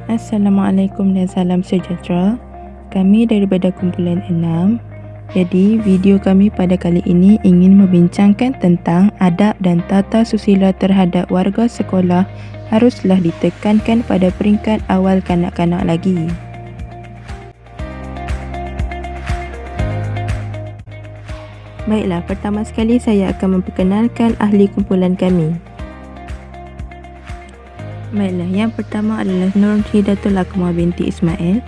Assalamualaikum dan salam sejahtera. Kami daripada kumpulan 6. Jadi, video kami pada kali ini ingin membincangkan tentang adab dan tata susila terhadap warga sekolah haruslah ditekankan pada peringkat awal kanak-kanak lagi. Baiklah, pertama sekali saya akan memperkenalkan ahli kumpulan kami. Baiklah, yang pertama adalah Nur Hidatul Akmal binti Ismail,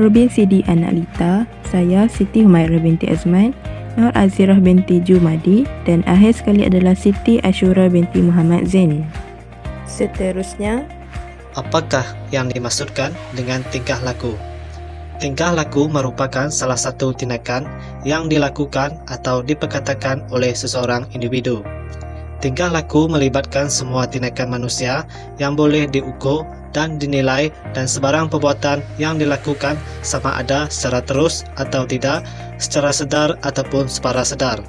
Rubin Sidi anak Lita, saya Siti Humairah binti Azman, Nur Azirah binti Jumadi, dan akhir sekali adalah Siti Ashura binti Muhammad Zain. Seterusnya, apakah yang dimaksudkan dengan tingkah laku? Tingkah laku merupakan salah satu tindakan yang dilakukan atau diperkatakan oleh seseorang individu. Tingkah laku melibatkan semua tindakan manusia yang boleh diukur dan dinilai dan sebarang perbuatan yang dilakukan sama ada secara terus atau tidak, secara sedar ataupun separa sedar.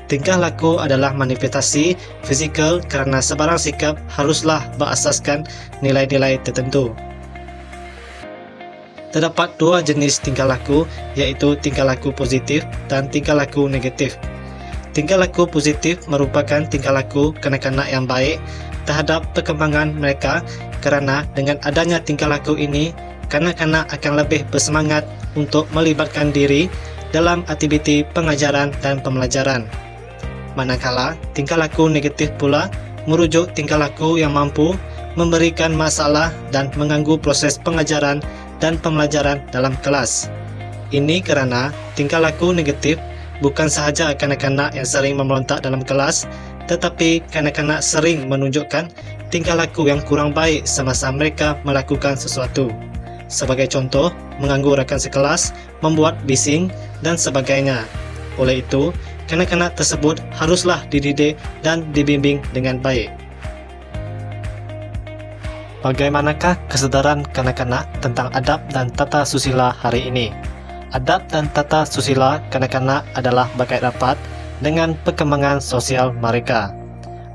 Tingkah laku adalah manifestasi fizikal kerana sebarang sikap haruslah berasaskan nilai-nilai tertentu. Terdapat dua jenis tingkah laku, iaitu tingkah laku positif dan tingkah laku negatif. Tingkah laku positif merupakan tingkah laku kanak-kanak yang baik terhadap perkembangan mereka kerana dengan adanya tingkah laku ini, kanak-kanak akan lebih bersemangat untuk melibatkan diri dalam aktiviti pengajaran dan pembelajaran. Manakala tingkah laku negatif pula merujuk tingkah laku yang mampu memberikan masalah dan mengganggu proses pengajaran dan pembelajaran dalam kelas. Ini kerana tingkah laku negatif bukan sahaja kanak-kanak yang sering memberontak dalam kelas, tetapi kanak-kanak sering menunjukkan tingkah laku yang kurang baik semasa mereka melakukan sesuatu. Sebagai contoh, mengganggu rakan sekelas, membuat bising dan sebagainya. Oleh itu, kanak-kanak tersebut haruslah dididik dan dibimbing dengan baik. Bagaimanakah kesedaran kanak-kanak tentang adab dan tata susila hari ini? Adab dan tata susila kanak-kanak adalah berkait rapat dengan perkembangan sosial mereka.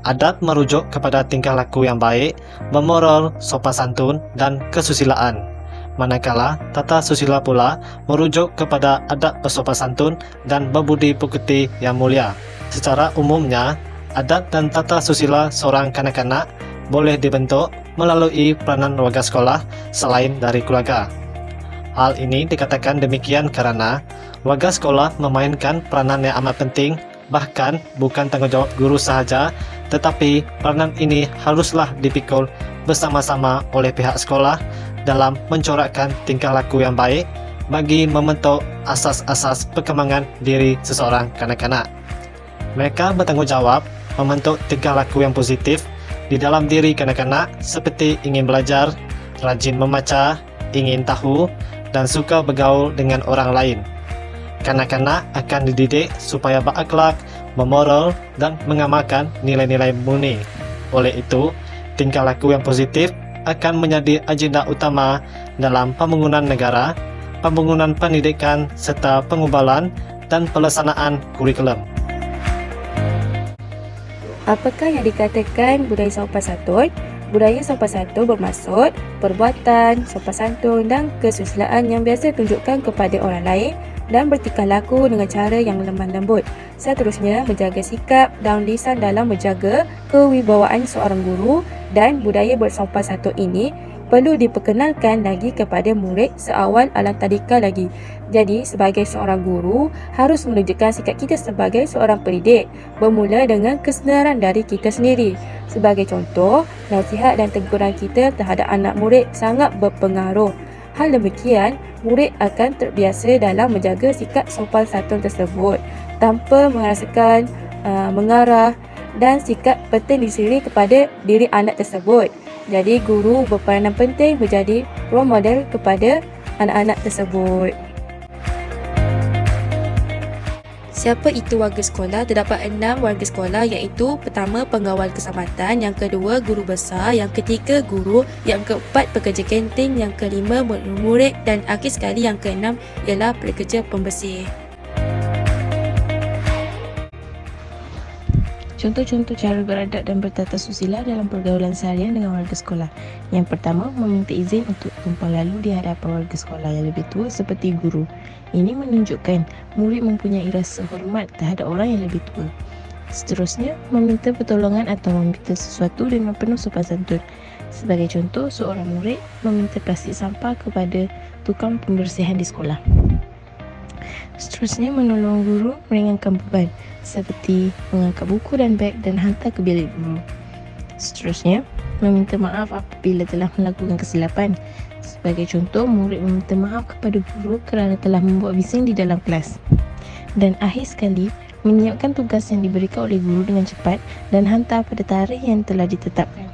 Adab merujuk kepada tingkah laku yang baik, bermoral, sopan santun dan kesusilaan. Manakala tata susila pula merujuk kepada adab bersopan santun dan berbudi pekerti yang mulia. Secara umumnya, adab dan tata susila seorang kanak-kanak boleh dibentuk melalui peranan warga sekolah selain dari keluarga. Hal ini dikatakan demikian kerana warga sekolah memainkan peranan yang amat penting, bahkan bukan tanggungjawab guru sahaja, tetapi peranan ini haruslah dipikul bersama-sama oleh pihak sekolah dalam mencorakkan tingkah laku yang baik bagi membentuk asas-asas perkembangan diri seseorang kanak-kanak. Mereka bertanggungjawab membentuk tingkah laku yang positif di dalam diri kanak-kanak seperti ingin belajar, rajin membaca, ingin tahu, dan suka bergaul dengan orang lain. Kanak-kanak akan dididik supaya berakhlak, bermoral dan mengamalkan nilai-nilai murni. Oleh itu, tingkah laku yang positif akan menjadi agenda utama dalam pembangunan negara, pembangunan pendidikan serta pengubalan dan pelaksanaan kurikulum. Apakah yang dikatakan budaya sopan santun? Budaya sopan santun bermaksud perbuatan, sopan santun dan kesusilaan yang biasa tunjukkan kepada orang lain dan bertingkah laku dengan cara yang lemah lembut. Seterusnya, menjaga sikap dan lisan dalam menjaga kewibawaan seorang guru, dan budaya bersopan santun ini perlu diperkenalkan lagi kepada murid seawal alam tadika lagi. Jadi, sebagai seorang guru, harus menunjukkan sikap kita sebagai seorang pendidik, bermula dengan kesedaran dari kita sendiri. Sebagai contoh, nasihat dan teguran kita terhadap anak murid sangat berpengaruh. Hal demikian, murid akan terbiasa dalam menjaga sikap sopan santun tersebut tanpa merasakan mengarah dan sikap bertindih kepada diri anak tersebut. Jadi, guru berperanan penting menjadi role model kepada anak-anak tersebut. Siapa itu warga sekolah? Terdapat 6 warga sekolah, iaitu pertama pengawal keselamatan, yang kedua guru besar, yang ketiga guru, yang keempat pekerja kantin, yang kelima murid dan akhir sekali yang keenam ialah pekerja pembersih. Contoh-contoh cara beradab dan bertata susila dalam pergaulan seharian dengan warga sekolah. Yang pertama, meminta izin untuk tumpah lalu di hadapan warga sekolah yang lebih tua seperti guru. Ini menunjukkan murid mempunyai rasa hormat terhadap orang yang lebih tua. Seterusnya, meminta pertolongan atau meminta sesuatu dengan penuh sopan santun. Sebagai contoh, seorang murid meminta plastik sampah kepada tukang pembersihan di sekolah. Seterusnya, menolong guru meringankan beban seperti mengangkat buku dan beg dan hantar ke bilik guru. Seterusnya, meminta maaf apabila telah melakukan kesilapan. Sebagai contoh, murid meminta maaf kepada guru kerana telah membuat bising di dalam kelas. Dan akhir sekali, menyiapkan tugas yang diberikan oleh guru dengan cepat dan hantar pada tarikh yang telah ditetapkan.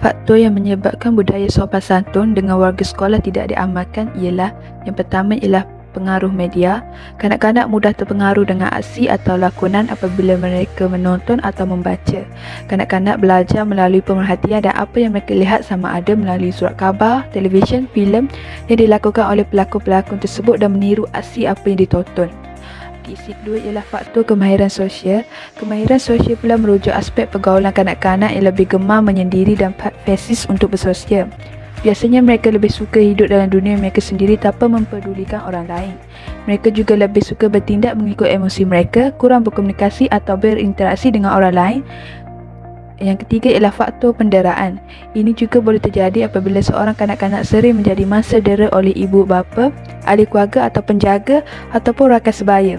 Faktor yang menyebabkan budaya sopan santun dengan warga sekolah tidak diamalkan ialah yang pertama ialah pengaruh media. Kanak-kanak mudah terpengaruh dengan aksi atau lakonan apabila mereka menonton atau membaca. Kanak-kanak belajar melalui pemerhatian dan apa yang mereka lihat, sama ada melalui surat khabar, televisyen, filem yang dilakukan oleh pelakon-pelakon tersebut dan meniru aksi apa yang ditonton. Isi kedua ialah faktor kemahiran sosial. Kemahiran sosial pula merujuk aspek pergaulan kanak-kanak yang lebih gemar menyendiri dan fasis untuk bersosial. Biasanya mereka lebih suka hidup dalam dunia mereka sendiri tanpa mempedulikan orang lain. Mereka juga lebih suka bertindak mengikut emosi mereka, kurang berkomunikasi atau berinteraksi dengan orang lain. Yang ketiga ialah faktor penderaan. Ini juga boleh terjadi apabila seorang kanak-kanak sering menjadi mangsa dera oleh ibu bapa, ahli keluarga atau penjaga ataupun rakan sebaya.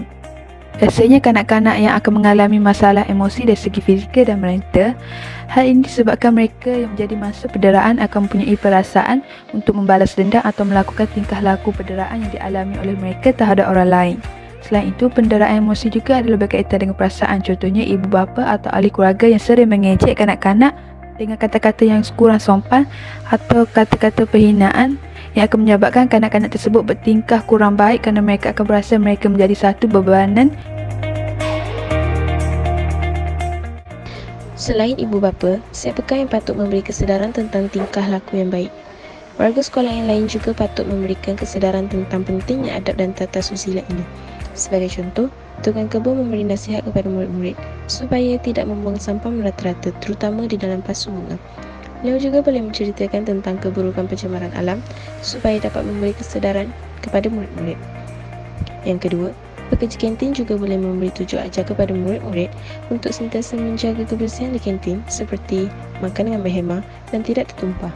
Biasanya kanak-kanak yang akan mengalami masalah emosi dari segi fizikal dan mental. Hal ini disebabkan mereka yang menjadi mangsa penderaan akan mempunyai perasaan untuk membalas dendam atau melakukan tingkah laku penderaan yang dialami oleh mereka terhadap orang lain. Selain itu, penderaan emosi juga adalah berkaitan dengan perasaan. Contohnya, ibu bapa atau ahli keluarga yang sering mengejek kanak-kanak dengan kata-kata yang kurang sopan atau kata-kata penghinaan yang akan menyebabkan kanak-kanak tersebut bertingkah kurang baik kerana mereka akan berasa mereka menjadi satu bebanan. Selain ibu bapa, siapakah yang patut memberi kesedaran tentang tingkah laku yang baik? Warga sekolah yang lain juga patut memberikan kesedaran tentang pentingnya adab dan tata susila ini. Sebagai contoh, tukang kebun memberi nasihat kepada murid-murid supaya tidak membuang sampah merata-rata, terutama di dalam pasu bunga. Beliau juga boleh menceritakan tentang keburukan pencemaran alam supaya dapat memberi kesedaran kepada murid-murid. Yang kedua, pekerja kantin juga boleh memberi tujuh ajar kepada murid-murid untuk sentiasa menjaga kebersihan di kantin seperti makan dengan berhemah dan tidak tertumpah.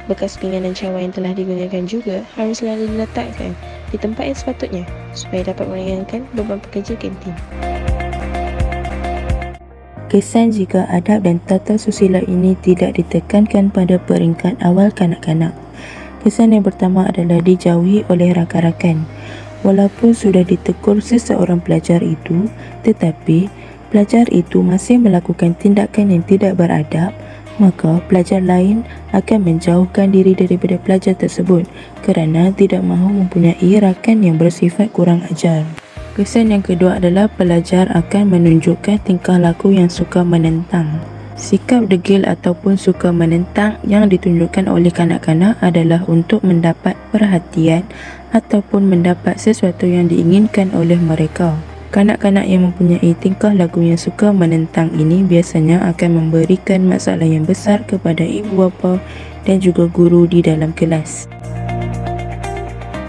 Bekas pinggan dan cawan yang telah digunakan juga harus selalu diletakkan di tempat yang sepatutnya supaya dapat meringankan beban pekerja kantin. Kesan jika adab dan tata susila ini tidak ditekankan pada peringkat awal kanak-kanak. Kesan yang pertama adalah dijauhi oleh rakan-rakan. Walaupun sudah ditegur seseorang pelajar itu, tetapi pelajar itu masih melakukan tindakan yang tidak beradab, maka pelajar lain akan menjauhkan diri daripada pelajar tersebut kerana tidak mahu mempunyai rakan yang bersifat kurang ajar. Kesan yang kedua adalah pelajar akan menunjukkan tingkah laku yang suka menentang. Sikap degil ataupun suka menentang yang ditunjukkan oleh kanak-kanak adalah untuk mendapat perhatian ataupun mendapat sesuatu yang diinginkan oleh mereka. Kanak-kanak yang mempunyai tingkah laku yang suka menentang ini biasanya akan memberikan masalah yang besar kepada ibu bapa dan juga guru di dalam kelas.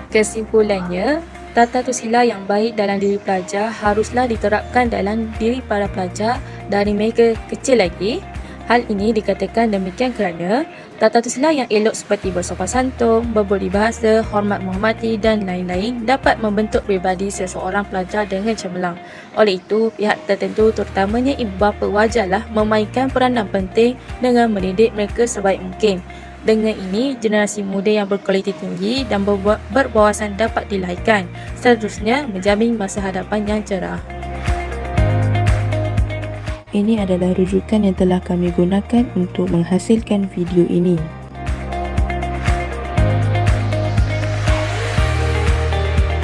Kesimpulannya, tata susila yang baik dalam diri pelajar haruslah diterapkan dalam diri para pelajar dari mereka kecil lagi. Hal ini dikatakan demikian kerana tata susila yang elok seperti bersopan santun, berbudi bahasa, hormat menghormati dan lain-lain dapat membentuk pribadi seseorang pelajar dengan cemerlang. Oleh itu, pihak tertentu terutamanya ibu bapa wajarlah memainkan peranan penting dengan mendidik mereka sebaik mungkin. Dengan ini, generasi muda yang berkualiti tinggi dan berwawasan dapat dilahirkan. Seterusnya, menjamin masa hadapan yang cerah. Ini adalah rujukan yang telah kami gunakan untuk menghasilkan video ini.